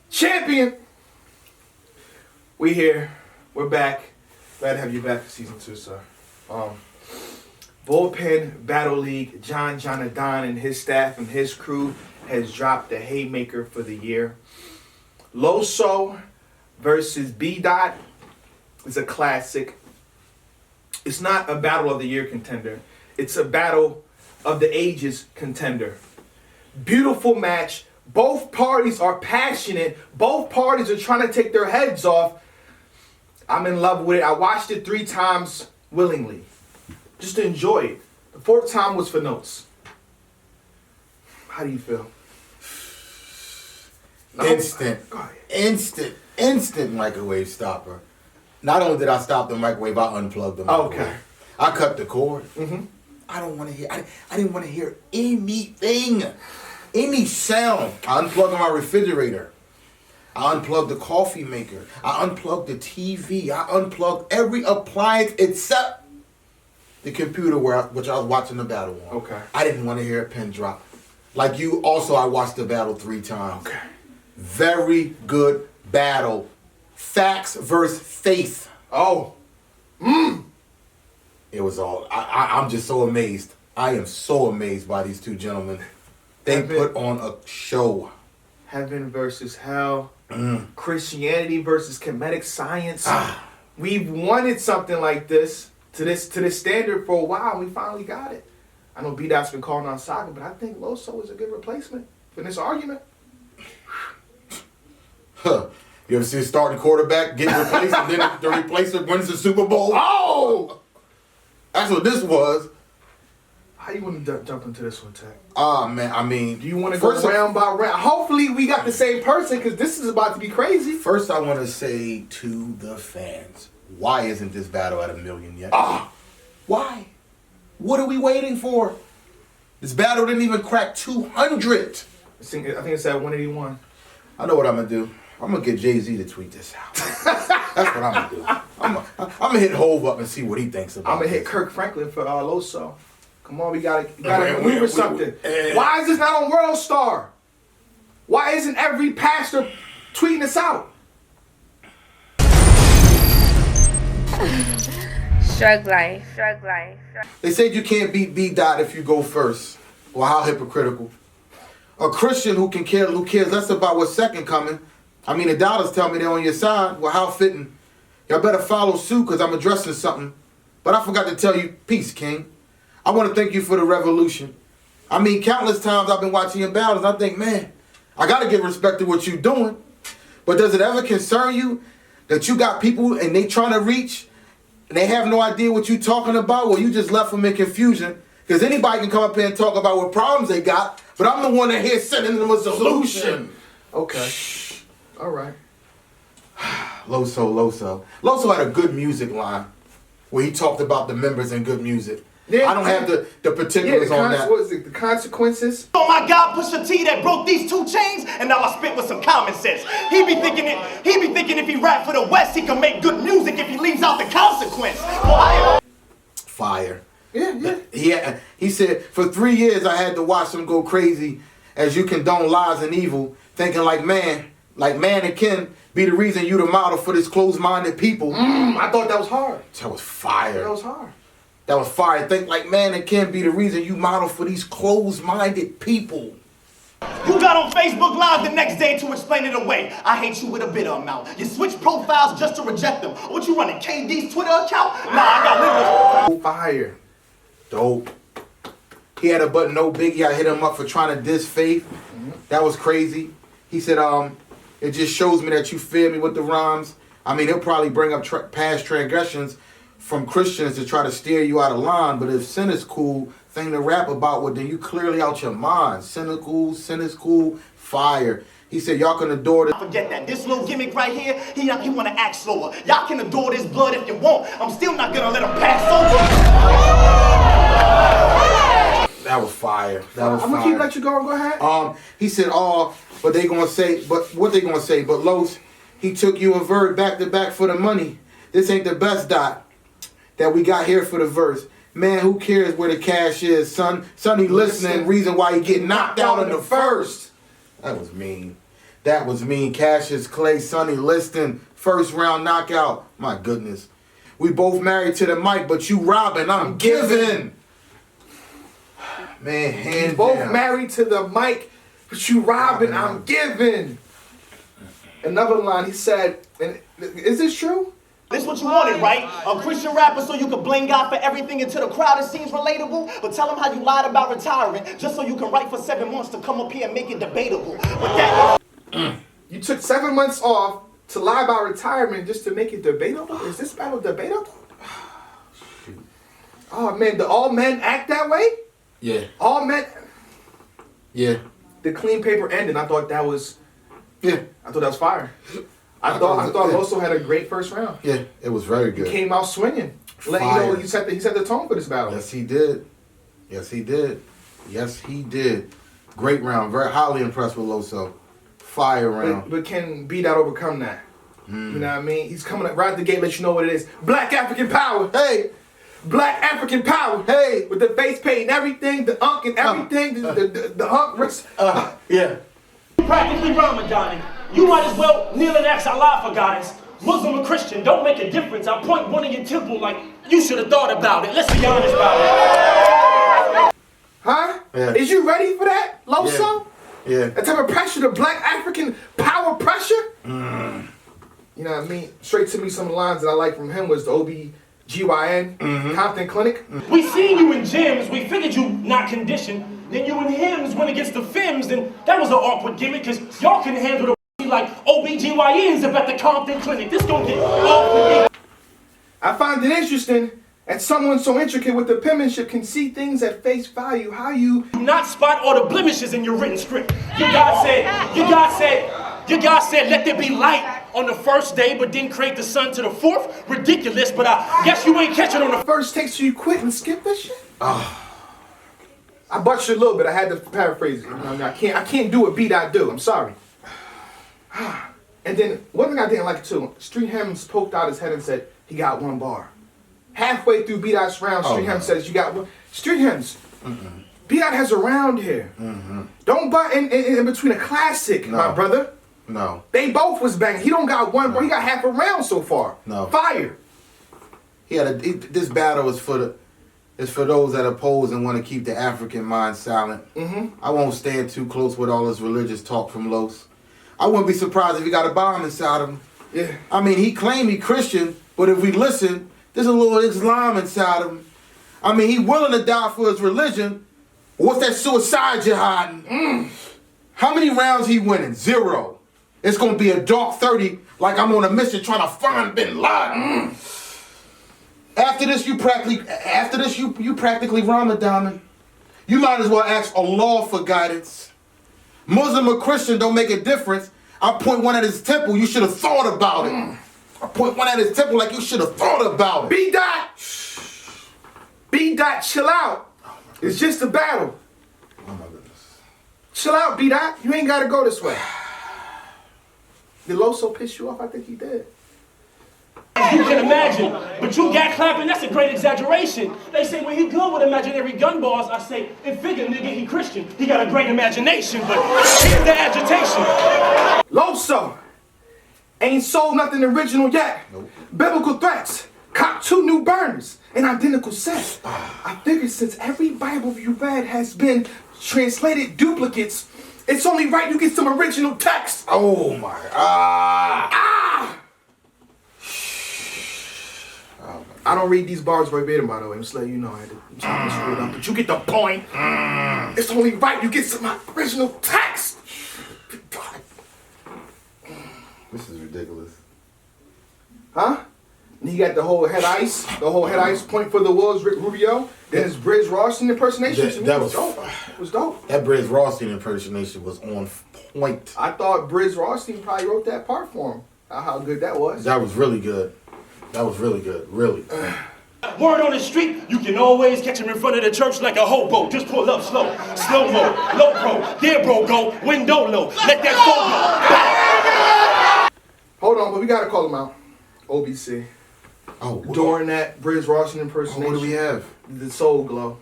Champion! We here. We're back. Glad to have you back for season 2, sir. Bullpen Battle League, Jonathan and his staff and his crew has dropped the haymaker for the year. Loso versus B-Dot is a classic. It's not a battle of the year contender. It's a battle of the ages contender. Beautiful match. Both parties are passionate. Both parties are trying to take their heads off. I'm in love with it. I watched it 3 times willingly, just to enjoy it. The 4th time was for notes. How do you feel? Instant microwave stopper. Not only did I stop the microwave, I unplugged the microwave. Okay. I cut the cord. Mm-hmm. I don't want to hear. I didn't want to hear anything, any sound. I unplugged my refrigerator. I unplugged the coffee maker. I unplugged the TV. I unplugged every appliance except the computer which I was watching the battle on. Okay. I didn't want to hear a pin drop. Like you, also I watched the battle 3 times. Okay. Very good battle. Facts versus faith. Oh. It was all. I'm just so amazed. I am so amazed by these 2 gentlemen. They put on a show. Heaven versus hell. Christianity versus comedic science. We've wanted something like this to this standard for a while, and we finally got it. I know B-Dot's been calling on Saga, but I think Loso is a good replacement for this argument. Huh. You ever see a starting quarterback get replaced and then the replacer wins the Super Bowl? Oh! That's what this was. How you want to jump into this one, Tech? Man, I mean... Do you want to go round by round? Hopefully we got the same person, because this is about to be crazy. First, I want to say to the fans, why isn't this battle at 1 million yet? Why? What are we waiting for? This battle didn't even crack 200. I think it's at 181. I know what I'm going to do. I'm going to get Jay-Z to tweet this out. That's what I'm going to do. I'm going to hit Hove up and see what he thinks about it. I'm going to hit Kirk Franklin for Loso. Come on, we gotta maneuver something. Why is this not on World Star? Why isn't every pastor tweeting this out? Shrug life. They said you can't beat B-Dot if you go first. Well, how hypocritical. A Christian who cares less about what's second coming. I mean, the dollars tell me they're on your side. Well, how fitting. Y'all better follow suit because I'm addressing something. But I forgot to tell you, peace, King. I want to thank you for the revolution. I mean, countless times I've been watching your battles. I think, man, I got to give respect to what you're doing. But does it ever concern you that you got people and they trying to reach and they have no idea what you're talking about? Well, you just left them in confusion. Because anybody can come up here and talk about what problems they got, but I'm the one that here sending them a solution. Okay. All right. Loso. Loso had a good music line where he talked about the members and good music. Yeah, I don't have the particulars on that. What is it? The consequences? Oh my God, Pusha T that broke these 2 chains, and now I spit with some common sense. He be thinking if he rap for the West, he can make good music if he leaves out the consequence. Fire. Yeah. He said, for 3 years I had to watch them go crazy as you condone lies and evil, thinking like man and kin be the reason you the model for this closed-minded people. I thought that was hard. That was fire. That was hard. That was fire. Think like man and kin be the reason you model for these closed-minded people. You got on Facebook Live the next day to explain it away. I hate you with a bitter amount. You switch profiles just to reject them. What you running, KD's Twitter account? Nah, I got little. Fire. Dope. He had a button no biggie. I hit him up for trying to diss Faith. That was crazy. He said, it just shows me that you fear me with the rhymes. I mean, he'll probably bring up past transgressions from Christians to try to steer you out of line. But if sin is cool thing to rap about, well, then you clearly out your mind. Sin is cool, fire. He said, y'all can adore this. Forget that. This little gimmick right here, he want to act slower. Y'all can adore this blood if you want. I'm still not going to let him pass over. That was fire. I'm going to let you go. Go ahead. He said, but they going to say, but what they going to say? But Los, he took you and Verd back to back for the money. This ain't the best Dot that we got here for the verse. Man, who cares where the cash is, son? Sonny listening, reason why he getting knocked out in the first. That was mean. That was mean. Cassius Clay, Sonny Liston, first round knockout. My goodness. We both married to the mic, but you robbing, I'm giving. Man, hands Both down. married to the mic, but you robbing, I'm giving. Another line, he said, and is this true? This what you wanted, right? A Christian rapper so you could blame God for everything until the crowd seems relatable? But tell them how you lied about retiring just so you can write for 7 months to come up here and make it debatable. But that... You took 7 months off to lie about retirement just to make it debatable? Is this battle debatable? Oh man, do all men act that way? Yeah. All men... Yeah. The clean paper ended. I thought that was... Yeah. I thought that was fire. I thought Loso had a great first round. Yeah, it was very good. He came out swinging. Let you know he set the tone for this battle. Yes, he did. Yes, he did. Yes, he did. Great round. Very highly impressed with Loso. Fire round. But can B-Dot overcome that? You know what I mean? He's coming up right at the gate, let you know what it is. Black African power. Hey! Black African power. Hey! With the face paint and everything, the unk and everything, the hunk wrist. Yeah. Practically Ramadan. You might as well kneel and ask Allah for guidance. Muslim or Christian, don't make a difference. I'll point one in your temple like you should have thought about it. Let's be honest about it. Huh? Yeah. Is you ready for that, Loso? Yeah. That type of pressure, the Black African power pressure? You know what I mean? Straight to me, some of the lines that I like from him was the OBGYN, Compton Clinic. We seen you in gyms, we figured you not conditioned. Then you and hymns went against the Fims, and that was an awkward gimmick, because y'all can handle the like OBGYNs up at the Compton Clinic. This gonna get awkward. I find it interesting that someone so intricate with the penmanship can see things at face value. How you... Do not spot all the blemishes in your written script. Your God said, let there be light on the first day, but didn't create the sun to the fourth. Ridiculous, but I guess you ain't catching on the First take so you quit and skip this shit? I butchered a little bit. I had to paraphrase it. You know what I mean? I can't do what B-Dot do. I'm sorry. And then one thing I didn't like too, Street Hems poked out his head and said he got 1 bar. Halfway through B-Dot's round, Street Hems says you got 1. Street Hems, B-Dot has a round here. Don't butt in between a classic, my brother. No. They both was banging. He don't got 1 bar. He got half a round so far. No. Fire. This battle is for those that oppose and want to keep the African mind silent. I won't stand too close with all this religious talk from Los. I wouldn't be surprised if he got a bomb inside of him. Yeah. I mean, he claimed he Christian, but if we listen, there's a little Islam inside of him. I mean, he willing to die for his religion. What's that suicide jihad? How many rounds he winning? 0. It's gonna be a dark 30, like I'm on a mission trying to find Bin Laden. After this, you practically Ramadan. You might as well ask Allah for guidance. Muslim or Christian don't make a difference. I point one at his temple, you should have thought about it. I point one at his temple like you should have thought about it. B-Dot, chill out. It's just a battle. Oh my goodness. Chill out, B-Dot. You ain't gotta go this way. Did Loso piss you off? I think he did. You can imagine, but you got clapping, that's a great exaggeration. They say when he good with imaginary gun bars, I say, in figure, nigga, he Christian. He got a great imagination, but here's the agitation. Loso ain't sold nothing original yet. Nope. Biblical threats. Cop 2 new burners. An identical set. I figured since every Bible you read has been translated duplicates, it's only right you get some original text. Oh my. I don't read these bars verbatim, by the way. I'm just letting you know. I had to chop this shit up, but you get the point. It's only right you get some original text. This is ridiculous. Huh? And he got the whole head ice point for the Wills, Rick Rubio. Then his Briz Rawson impersonation. To me That was dope. It was dope. That Briz Rawson impersonation was on point. I thought Briz Rawson probably wrote that part for him. How good that was. That was really good. That was really good. Really. Word on the street, you can always catch him in front of the church like a hobo. Just pull up slow, slow-mo, low pro, there bro go, window low, let that phone go. Hold on, but we gotta call him out. OBC. Oh, During that Briz Rawson impersonation. what do we have? The Soul Glow.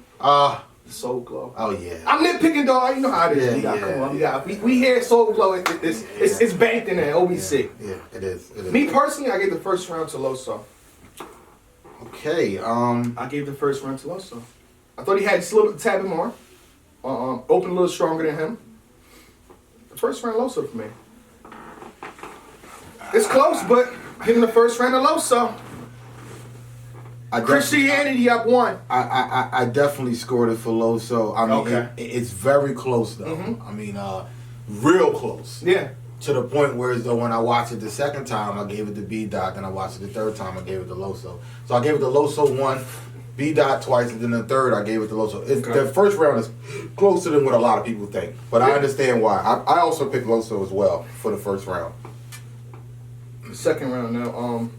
Soul Glow. Oh yeah. I'm nitpicking, dog. You know how it is. Yeah, Come on. yeah. We hear Soul Glow. It's banked in there. OBC. Yeah, it is. It is. Me personally, I gave the first round to Loso. Okay. I gave the first round to Loso. I thought he had just a little tad bit more. Opened a little stronger than him. The first round Loso for me. It's close, but giving the first round to Loso. Christianity up one. I definitely scored it for Loso. I mean, Okay. it's very close though. Mm-hmm. I mean, real close. Yeah. To the point where as though when I watched it the second time, I gave it to B Dot. Then I watched it the third time, I gave it to Loso. So I gave it to Loso one, B Dot twice, and then the third I gave it to Loso. The first round is closer than what a lot of people think, but I understand why. I also picked Loso as well for the first round. Second round now.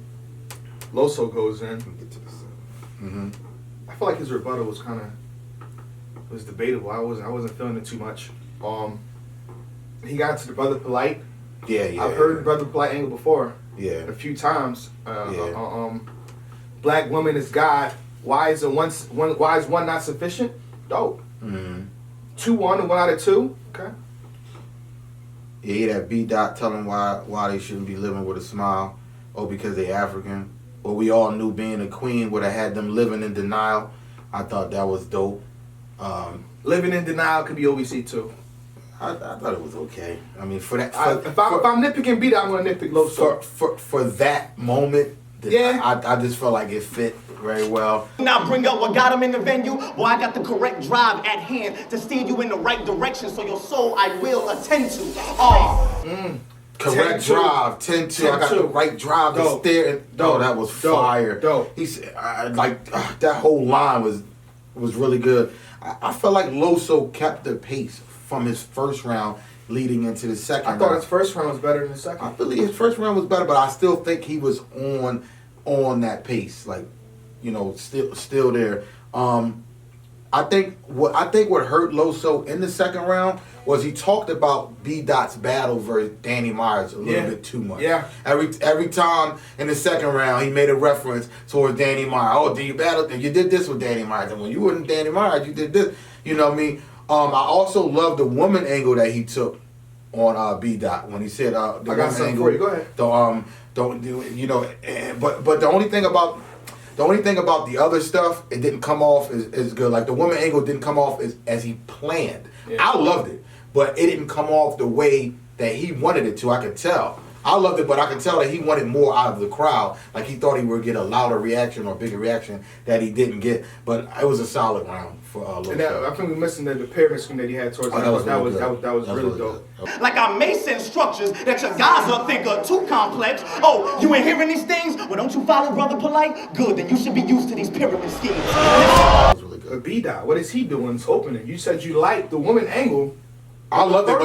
Loso goes in. Mm-hmm. I feel like his rebuttal was was debatable. I wasn't feeling it too much. He got into the Brother Polite. Yeah. I've heard the Brother Polite angle before. Yeah. A few times. Black woman is God. Why is one not sufficient? Dope. Mm-hmm. 2-1 and 1 out of 2. Okay. Yeah, that B Dot telling why they shouldn't be living with a smile, or because they African. Well, we all knew being a queen would have had them living in denial. I thought that was dope. Living in denial could be OVC too. I thought it was okay. I mean, for that, If I'm nitpicking beat, I'm gonna nitpick Loso. For that moment, I just felt like it fit very well. Now bring up what got him in the venue. Boy, I got the correct drive at hand to steer you in the right direction, so your soul I will attend to. Correct drive, 10-2. I got the right drive to steer. That was fire. Dope. He said, that whole line was really good. I felt like Loso kept the pace from his first round leading into the second round. I thought his first round was better than the second. I believe his first round was better, but I still think he was on that pace, like, still there. I think what hurt Loso in the second round was he talked about B Dot's battle versus Danny Myers a little bit too much. Yeah. Every time in the second round he made a reference towards Danny Myers. Oh, did you battle? You did this with Danny Myers, and when you weren't Danny Myers, you did this. You know what I mean? I also love the woman angle that he took on B Dot when he said the I got something for you. Go ahead. Don't do it. But the only thing about the other stuff, it didn't come off as good. Like the woman angle didn't come off as he planned. Yeah. I loved it, but it didn't come off the way that he wanted it to. I could tell. I loved it, but I could tell that he wanted more out of the crowd. Like he thought he would get a louder reaction or bigger reaction that he didn't get. But it was a solid round for Loso. And I think we're missing the pyramid scheme that he had towards that was really dope. Like I may send structures that your guys will think are too complex. Oh, you ain't hearing these things? Well, don't you follow Brother Polite? Good, then you should be used to these pyramid schemes. That was really good. B-Dot, what is he doing? It's opening. You said you liked the woman angle. I loved it,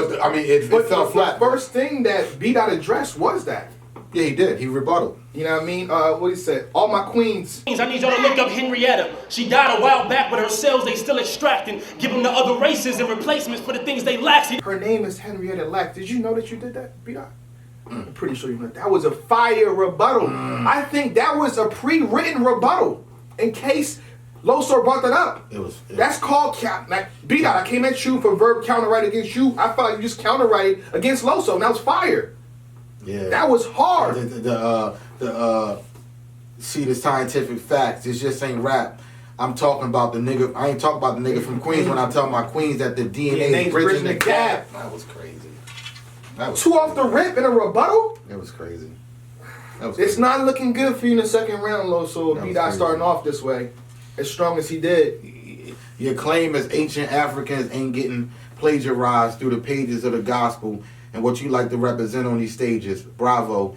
but it fell flat. The first thing that B-Dot addressed was that. Yeah, he did. He rebutted. You know what I mean? What he said? All my queens. I need y'all to look up Henrietta. She died a while back, but her cells they still extracting, give them to other races and replacements for the things they lack. Her name is Henrietta Lack. Did you know that you did that, B-Dot? I'm pretty sure you know that was a fire rebuttal. I think that was a pre-written rebuttal in case Loso brought that up. That's called count. Like B-Dot, I came at you for verb counter right against you. I felt like you just counter right against Loso, and that was fire. Yeah, that was hard. See the scientific facts. It just ain't rap. I'm talking about the nigga. I ain't talking about the nigga from Queens when I tell my Queens that the DNA is bridging the gap. That was crazy. Two off the rip in a rebuttal? It was crazy. It's not looking good for you in the second round, Loso. B-Dot starting off this way, as strong as he did. Your claim as ancient Africans ain't getting plagiarized through the pages of the gospel and what you like to represent on these stages. Bravo.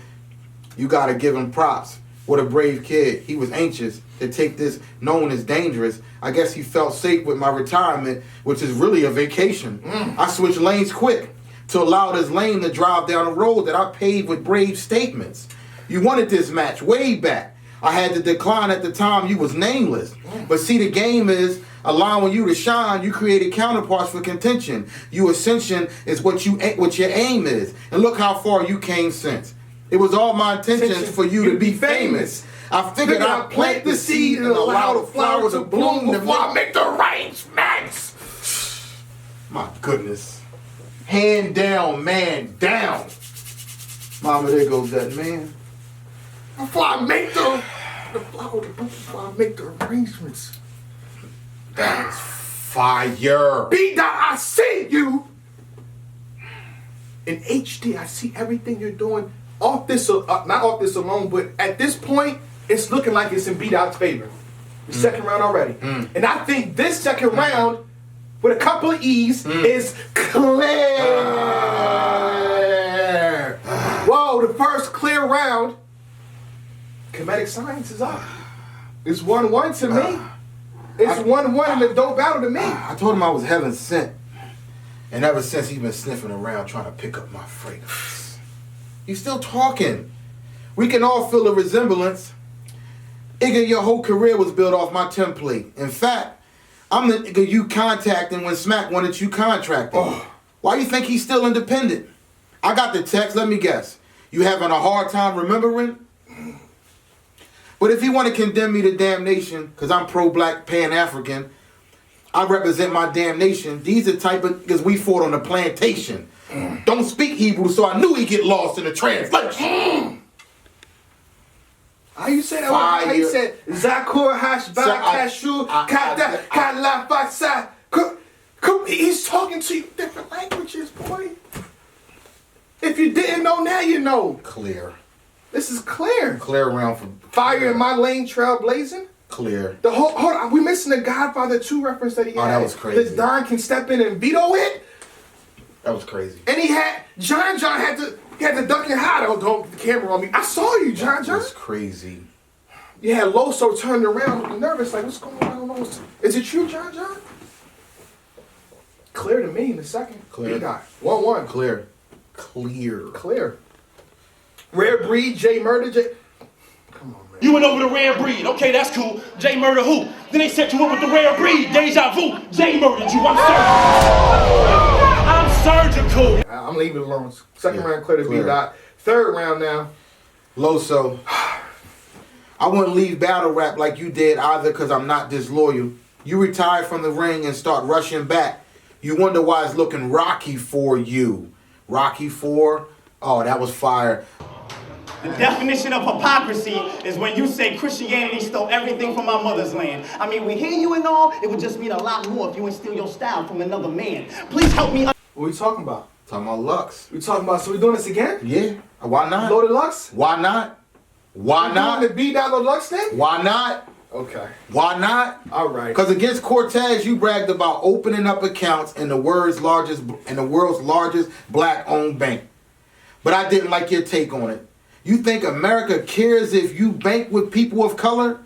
You gotta give him props. What a brave kid. He was anxious to take this known as dangerous. I guess he felt safe with my retirement, which is really a vacation. I switched lanes quick to allow this lane to drive down a road that I paved with brave statements. You wanted this match way back. I had to decline at the time you was nameless. But see, the game is allowing you to shine. You created counterparts for contention. Your ascension is what your aim is. And look how far you came since. It was all my intentions for you to be famous. I figured I'd plant the seed and allow the flower to bloom before I make the arrangements. My goodness. Hand down, man down. Mama, there goes that man. Before I make the flower to bloom, before I make the arrangements. That is fire. B-Dot, I see you. In HD, I see everything you're doing. Off this, not off this alone, but at this point, it's looking like it's in B-Dot's favor. The second round already. And I think this second round, with a couple of E's, is clear. Whoa, the first clear round. Comedic Science is up. It's 1-1 to me. It's 1-1 in the dope battle to me. I told him I was heaven sent. And ever since he's been sniffing around trying to pick up my fragrance. He's still talking. We can all feel a resemblance. Nigga, your whole career was built off my template. In fact, I'm the nigga you contacting when Smack wanted you contracted. Why you think he's still independent? I got the text, let me guess. You having a hard time remembering? But if he want to condemn me to damnation, because I'm pro-black, pan-African, I represent my damn nation. These are the type of niggas we fought on the plantation. Don't speak Hebrew, so I knew he'd get lost in the translation. How you say that? How you said Zakur Hashba Kashu Kata Kalafasa? He's talking to you different languages, boy. If you didn't know, now you know. Clear. This is clear. Clear round for Fire in my lane, trail blazing. Clear. The whole hold on, we missing the Godfather 2 reference that he had. Oh, that was crazy. This Don can step in and veto it. That was crazy. And he had John had to duck and hide. Oh, don't get the camera on me. I saw you, John. That was crazy. You had Loso turned around looking nervous, like, what's going on? I don't know. Is it true, John? Clear to me in the second. Clear. 1-1. Clear. Rare Breed, J Murder, J. Come on, man. You went over the Rare Breed. Okay, that's cool. Jay murdered who? Then they set you up with the Rare Breed. Deja vu. Jay murdered you. I'm surgical. I'm leaving it alone. Second round clear to B-Dot. Third round now. Loso, I wouldn't leave battle rap like you did either because I'm not disloyal. You retire from the ring and start rushing back. You wonder why it's looking rocky for you. Rocky 4? Oh, that was fire. The definition of hypocrisy is when you say Christianity stole everything from our mother's land. I mean, we hear you and all, it would just mean a lot more if you would steal your style from another man. Please help me. What are we talking about? Talking about Lux. We talking about, so we doing this again? Yeah. Why not? Loaded Lux? Why not? Why not? The B-Dot Loaded Lux thing? Why not? Okay. Why not? All right. Because against Cortez, you bragged about opening up accounts in the world's largest black-owned bank. But I didn't like your take on it. You think America cares if you bank with people of color?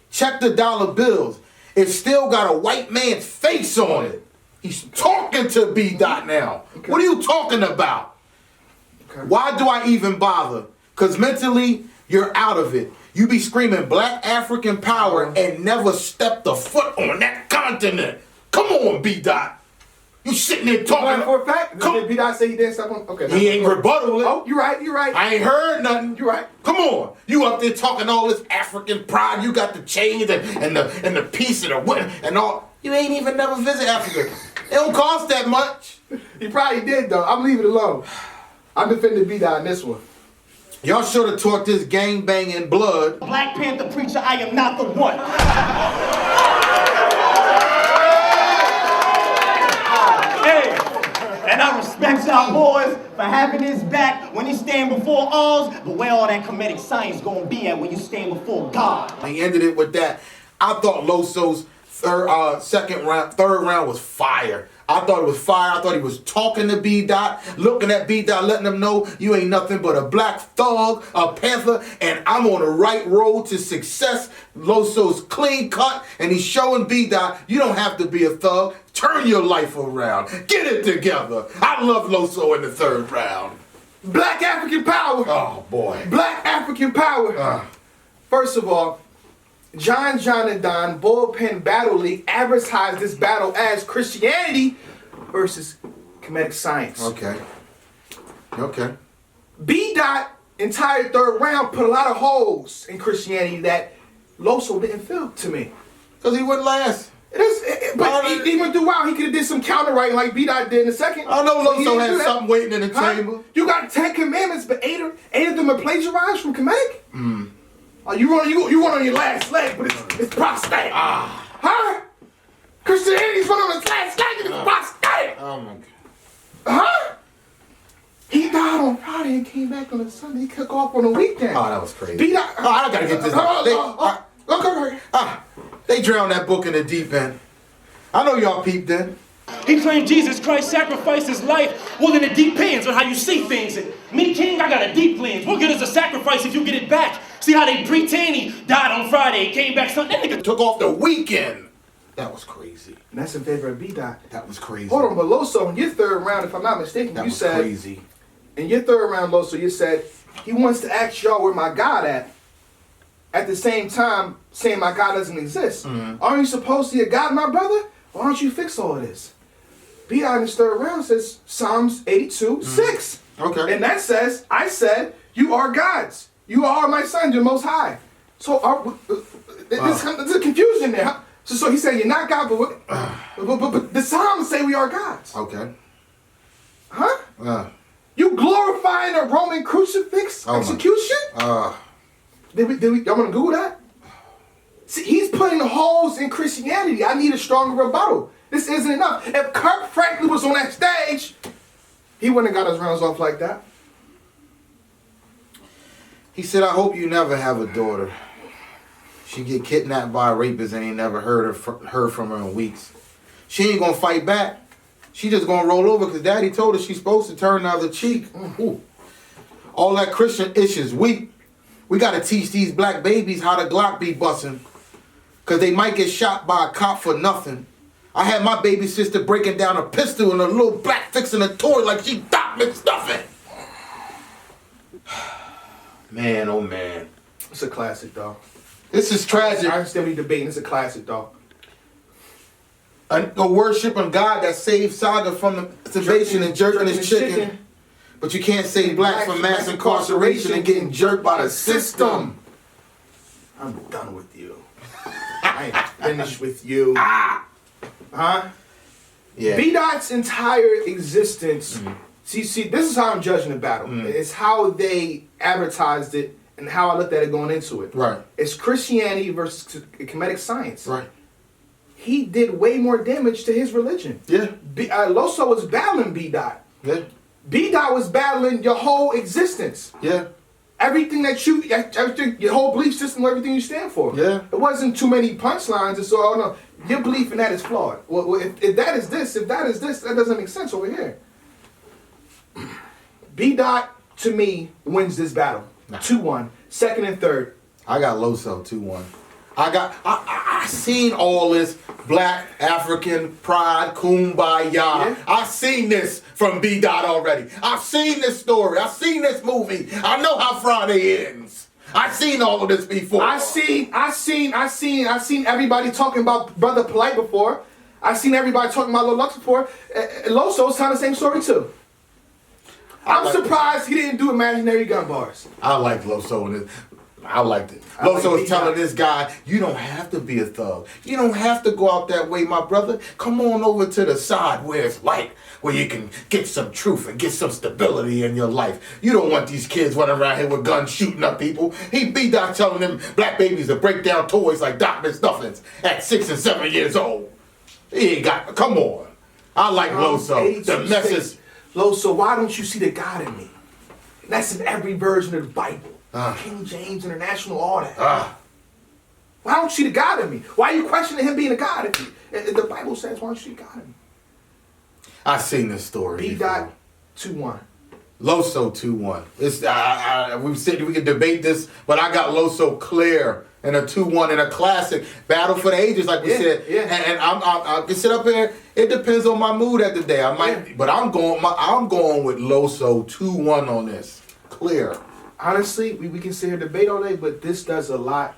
Check the dollar bills. It's still got a white man's face on it. He's talking to B-Dot now. Okay. What are you talking about? Okay. Why do I even bother? Because mentally, you're out of it. You be screaming black African power and never stepped a foot on that continent. Come on, B-Dot. You sitting there talking. For a fact? Did B-Dot say he didn't step on? Okay. He ain't rebuttal it. Oh, you're right. I ain't heard nothing. You're right. Come on. You up there talking all this African pride. You got the chains and the piece of the women and all. You ain't even never visit Africa. It don't cost that much. He probably did, though. I'm leaving it alone. I'm defending B-Dot in this one. Y'all should have taught this gang banging blood. Black Panther preacher, I am not the one. Hey, and I respect y'all boys for having his back when he stand before us, but where all that comedic science gonna be at when you stand before God? He ended it with that. I thought Loso's third round was fire. I thought it was fire. I thought he was talking to B-Dot, looking at B-Dot, letting him know you ain't nothing but a black thug, a panther, and I'm on the right road to success. Loso's clean cut, and he's showing B-Dot you don't have to be a thug. Turn your life around. Get it together. I love Loso in the third round. Black African power. Oh, boy. Black African power. First of all, John and Don Bullpen Battle League advertised this battle as Christianity versus Comedic Science. Okay. B-Dot entire third round put a lot of holes in Christianity that Loso didn't fill to me. Because he wouldn't last. But he went through wild. He could have did some counter writing like B-Dot did in the second. I know But he Loso didn't had do that. something waiting in the chamber. You got 10 commandments, but eight of them are plagiarized from Kemetic? Oh, you run on your last leg, but it's prosthetic. Huh? Christianity's run on its last leg and it's prosthetic. Oh my God. Huh? He died on Friday and came back on a Sunday. He took off on the weekend. Oh, that was crazy. B-Dot. I gotta get this. They drowned that book in the deep end. I know y'all peeped in. He claimed Jesus Christ sacrificed his life. Well, then it depends on how you see things. And me, King, I got a deep lens. What good is a sacrifice if you get it back? See how they pretend he died on Friday, came back Sunday. That nigga Took off the weekend. That was crazy. And that's in favor of B-Dot. That was crazy. Hold on, but Loso, in your third round, if I'm not mistaken, That you was said, crazy. in your third round, Loso, you said, he wants to ask y'all where my God at the same time saying my God doesn't exist. Aren't you supposed to be a God, my brother? Why don't you fix all of this? B.I. in his third round says Psalms 82, 6. Okay. And that says, I said, you are gods. You are my son, you're most high. So there's a confusion there. So he said, you're not God, but the Psalms say we are gods. Okay. Huh? You glorifying a Roman crucifix execution? Y'all want to Google that? See, he's putting holes in Christianity. I need a stronger rebuttal. This isn't enough. If Kirk Franklin was on that stage, he wouldn't have got his rounds off like that. He said, I hope you never have a daughter. She get kidnapped by a rapist and ain't never heard from her in weeks. She ain't gonna fight back. She just gonna roll over because daddy told her she's supposed to turn the other cheek. Ooh. All that Christian ish is weak. We gotta teach these black babies how the Glock be busting. Cause they might get shot by a cop for nothing. I had my baby sister breaking down a pistol and a little black fixing a toy like she Doc McStuffin. Man, oh man. It's a classic, though. This is tragic. I understand we debating. It's a classic, though. A worshiping God that saved Saga from the salvation and jerking his chicken. But you can't save blacks from mass incarceration and getting jerked by the system. I'm done with you. I ain't finished with you. Huh? Yeah. B-Dot's entire existence. See, this is how I'm judging the battle. It's how they advertised it and how I looked at it going into it. Right. It's Christianity versus Kemetic science. Right. He did way more damage to his religion. Yeah. Loso was battling B-Dot. Yeah. B-Dot was battling your whole existence. Yeah. Everything your whole belief system, everything you stand for. Yeah. It wasn't too many punchlines, and so, oh no, your belief in that is flawed. Well, if that is this, that doesn't make sense over here. B-Dot, to me, wins this battle. 2-1. Second and third. I got Loso 2-1. I seen all this black African pride, kumbaya. Yeah. I seen this from B-Dot already. I've seen this story. I've seen this movie. I know how Friday ends. I've seen all of this before. I seen everybody talking about Brother Polite before. I seen everybody talking about Lil Lux before. Loso's telling the same story too. I'm surprised he didn't do imaginary gun bars. I like Loso in this. I liked it. I like Loso is telling B-Dot. this guy, you don't have to be a thug. You don't have to go out that way, my brother. Come on over to the side where it's light, where you can get some truth and get some stability in your life. You don't want these kids running around here with guns shooting up people. He B-Dot telling them black babies to break down toys like Doc McStuffins at 6 and 7 years old. He ain't got, come on. I like Loso. The message. Loso, why don't you see the God in me? That's in every version of the Bible. King James International, all that. Why don't you see the God in me? Why are you questioning him being a God? If the Bible says, why don't you see God in me? I've seen this story. B-Dot 2-1. Loso 2-1. We can debate this, but I got Loso clear in a 2-1 in a classic battle for the ages, like we said. Yeah. And I can sit up here. It depends on my mood at the day. I might, but I'm going with Loso 2-1 on this. Clear. Honestly, we can sit here and debate all day, but this does a lot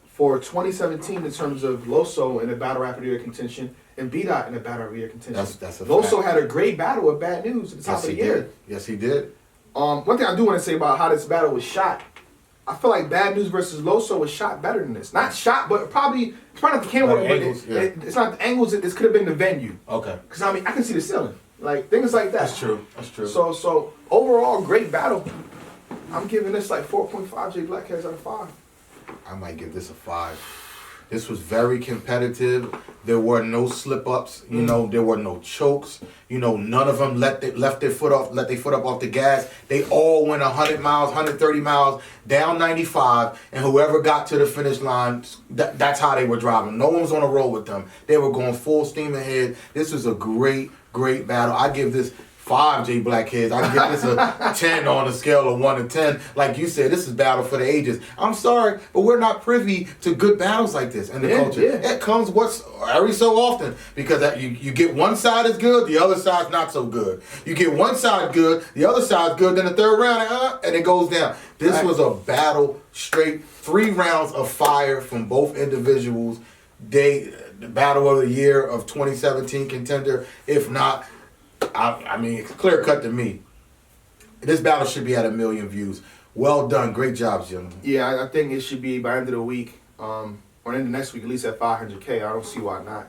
for 2017 in terms of Loso in the battle rap of the year contention and B-Dot in the battle rap of the year contention. That's a Loso fact. had a great battle with Bad News at the top of the year. Yes, he did. One thing I do want to say about how this battle was shot, I feel like Bad News versus Loso was shot better than this. Not shot, but probably it's probably not the camera. Like But angles, yeah. it's not the angles. It could have been the venue. Okay. Because I mean, I can see the ceiling, like things like that. That's true. That's true. So overall, great battle. I'm giving this like 4.5 J Blackheads out of 5. I might give this a 5. This was very competitive. There were no slip ups. You know, there were no chokes. You know, none of them let their foot up off the gas. They all went 100 miles, 130 miles down 95, and whoever got to the finish line, that's how they were driving. No one was on a roll with them. They were going full steam ahead. This was a great battle. I give this 5 J Blackheads. I give this a 10 on a scale of 1 to 10. Like you said, this is battle for the ages. I'm sorry, but we're not privy to good battles like this in the culture. Yeah. It comes every so often because you get one side is good, the other side's not so good. You get one side good, the other side's good, then the third round, and it goes down. This was a battle straight, 3 rounds of fire from both individuals. The battle of the year of 2017 contender, if not. I mean, it's clear cut to me. This battle should be at 1 million views. Well done. Great job, gentlemen. Yeah, I think it should be by end of the week, or end of next week, at least at 500K. I don't see why not.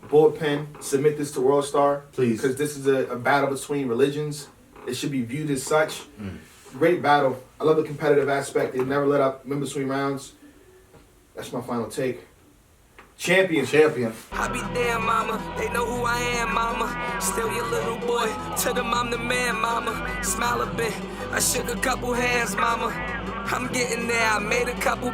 Bullpen, submit this to World Star. Please. Because this is a battle between religions. It should be viewed as such. Great battle. I love the competitive aspect. They never let up in between rounds. That's my final take. Champion. I be damn, mama. They know who I am, mama. Still your little boy. To them, I'm the man, mama. Smile a bit. I shook a couple hands, mama. I'm getting there. I made a couple